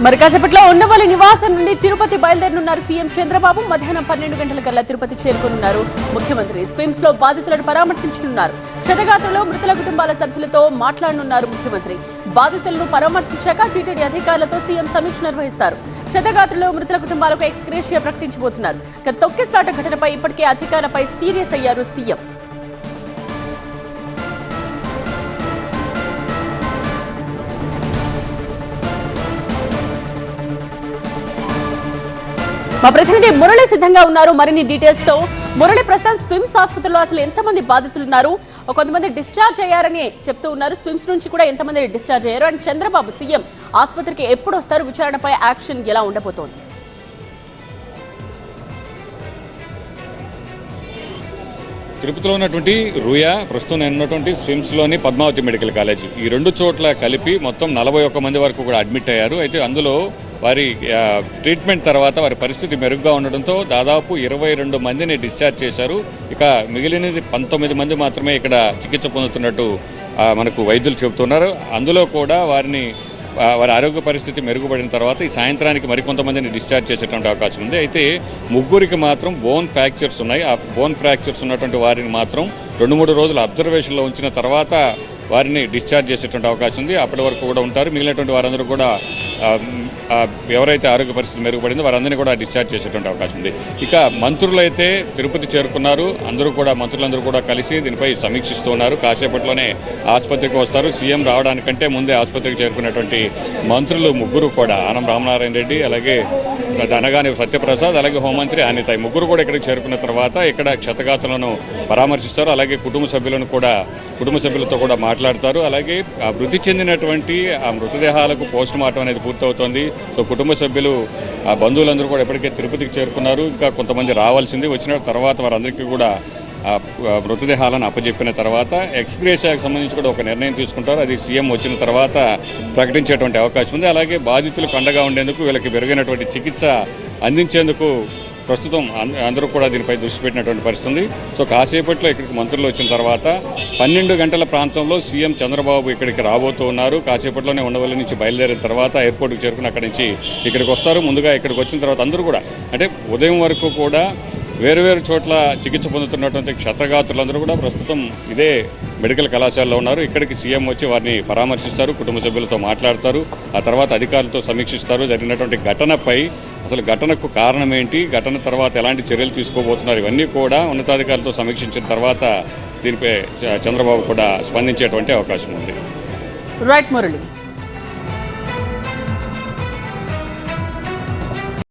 మరి కాసేపట్లో ఉండవల్లి నివాసం నుండి తిరుపతి బయలుదేరనున్నారు సీఎం చంద్రబాబు. మధ్యాహ్నం 12 గంటలకల్లా తిరుపతి చేరుకోనున్నారు ముఖ్యమంత్రి. స్విమ్స్ లో బాధితులను పరామర్శించనున్నారు. క్షతగాత్రలో మృతుల కుటుంబాల సభ్యులతో మాట్లాడనున్నారు ముఖ్యమంత్రి. బాధితులను పరామర్శించాక టీటీడీ అధికారులతో సీఎం సమీక్ష నిర్వహిస్తారు. క్షతగాత్రలో మృతుల కుటుంబాలకు ఎక్స్గ్రేషియా ప్రకటించబోతున్నారు. తొక్కిసలాట ఘటనపై ఇప్పటికే అధికారులపై సీరియస్ అయ్యారు సీఎం. మా ప్రతినిధి మురళి సిద్ధంగా ఉన్నారు మరిన్ని డీటెయిల్స్ తో. మురళి, ప్రస్తుతం స్విమ్స్ ఆసుపత్రిలో అసలు ఎంతమంది బాధితులు ఉన్నారు? కొంతమంది డిశ్చార్జ్ అయ్యారని చెప్తూ ఉన్నారు. స్విమ్స్ నుంచి కూడా ఎంతమంది డిశ్చార్జ్ అయ్యారు? అండ్ చంద్రబాబు సీఎం ఆసుపత్రికి ఎప్పుడు వస్తారు? విచారణపై యాక్షన్ ఎలా ఉండబోతోంది? తిరుపతిలో ఉన్నటువంటి రుయా, ప్రస్తుతం ఉన్నటువంటి స్విమ్స్లోని పద్మావతి మెడికల్ కాలేజ్, ఈ రెండు చోట్ల కలిపి మొత్తం 41 మంది వరకు కూడా అడ్మిట్ అయ్యారు. అయితే అందులో వారి ట్రీట్మెంట్ తర్వాత వారి పరిస్థితి మెరుగ్గా ఉండడంతో దాదాపు 22 మందిని డిశ్చార్జ్ చేశారు. ఇక మిగిలినది 19 మంది మాత్రమే ఇక్కడ చికిత్స పొందుతున్నట్టు మనకు వైద్యులు చెబుతున్నారు. అందులో కూడా వారి ఆరోగ్య పరిస్థితి మెరుగుపడిన తర్వాత ఈ సాయంత్రానికి మరికొంతమందిని డిశ్చార్జ్ చేసేటువంటి అవకాశం ఉంది. అయితే ముగ్గురికి మాత్రం బోన్ ఫ్రాక్చర్స్ ఉన్నాయి. ఆ బోన్ ఫ్రాక్చర్స్ ఉన్నటువంటి వారిని మాత్రం 2-3 రోజులు అబ్జర్వేషన్లో ఉంచిన తర్వాత వారిని డిశ్చార్జ్ చేసేటువంటి అవకాశం ఉంది. అప్పటి వరకు కూడా ఉంటారు. మిగిలినటువంటి వారందరూ కూడా ఎవరైతే ఆరోగ్య పరిస్థితి మెరుగుపడిందో వారందరినీ కూడా డిశ్చార్జ్ చేసేటువంటి అవకాశం ఉంది. ఇక మంత్రులు అయితే తిరుపతి చేరుకున్నారు. మంత్రులందరూ కూడా కలిసి దీనిపై సమీక్షిస్తున్నారు. కాసేపట్లోనే ఆసుపత్రికి వస్తారు. సీఎం రావడానికంటే ముందే ఆసుపత్రికి చేరుకున్నటువంటి మంత్రులు ముగ్గురు కూడా, ఆనం రామనారాయణ రెడ్డి, అలాగే అనగాని సత్యప్రసాద్, అలాగే హోంమంత్రి అనిత, ముగ్గురు కూడా ఇక్కడికి చేరుకున్న తర్వాత ఇక్కడ క్షతగాతులను పరామర్శిస్తారు. అలాగే కుటుంబ సభ్యులతో కూడా మాట్లాడతారు. అలాగే మృతి చెందినటువంటి ఆ మృతదేహాలకు పోస్ట్ మార్టం అనేది పూర్తవుతోంది. సో కుటుంబ సభ్యులు, బంధువులందరూ కూడా ఇప్పటికే తిరుపతికి చేరుకున్నారు. ఇంకా కొంతమంది రావాల్సింది. వచ్చిన తర్వాత వారందరికీ కూడా మృతదేహాలను అప్పజెప్పిన తర్వాత ఎక్స్గ్రేషియాకి సంబంధించి కూడా ఒక నిర్ణయం తీసుకుంటారు. అది సీఎం వచ్చిన తర్వాత ప్రకటించేటువంటి అవకాశం ఉంది. అలాగే బాధితులకు అండగా ఉండేందుకు, వీళ్ళకి మెరుగైనటువంటి చికిత్స అందించేందుకు ప్రస్తుతం అందరూ కూడా దీనిపై దృష్టి పెట్టినటువంటి పరిస్థితి ఉంది. సో కాసేపట్లో ఇక్కడికి మంత్రులు వచ్చిన తర్వాత 12 గంటల ప్రాంతంలో సీఎం చంద్రబాబు ఇక్కడికి రాబోతూ ఉన్నారు. కాసేపట్లోనే ఉండవల్లి నుంచి బయలుదేరిన తర్వాత ఎయిర్పోర్ట్కి చేరుకుని అక్కడి నుంచి ఇక్కడికి వస్తారు. ముందుగా ఇక్కడికి వచ్చిన తర్వాత అందరూ కూడా, అంటే ఉదయం వరకు కూడా వేరు చోట్ల చికిత్స పొందుతున్నటువంటి క్షతగాత్రులందరూ కూడా ప్రస్తుతం ఇదే మెడికల్ కళాశాలలో ఉన్నారు. ఇక్కడికి సీఎం వచ్చి వారిని పరామర్శిస్తారు, కుటుంబ సభ్యులతో మాట్లాడతారు. ఆ తర్వాత అధికారులతో సమీక్షిస్తారు. జరిగినటువంటి ఘటనపై అసలు ఘటనకు కారణం ఏంటి, ఘటన తర్వాత ఎలాంటి చర్యలు తీసుకోబోతున్నారు, ఇవన్నీ కూడా ఉన్నతాధికారులతో సమీక్షించిన తర్వాత దీనిపై చంద్రబాబు కూడా స్పందించేటువంటి అవకాశం ఉంది. రైట్ మురళి.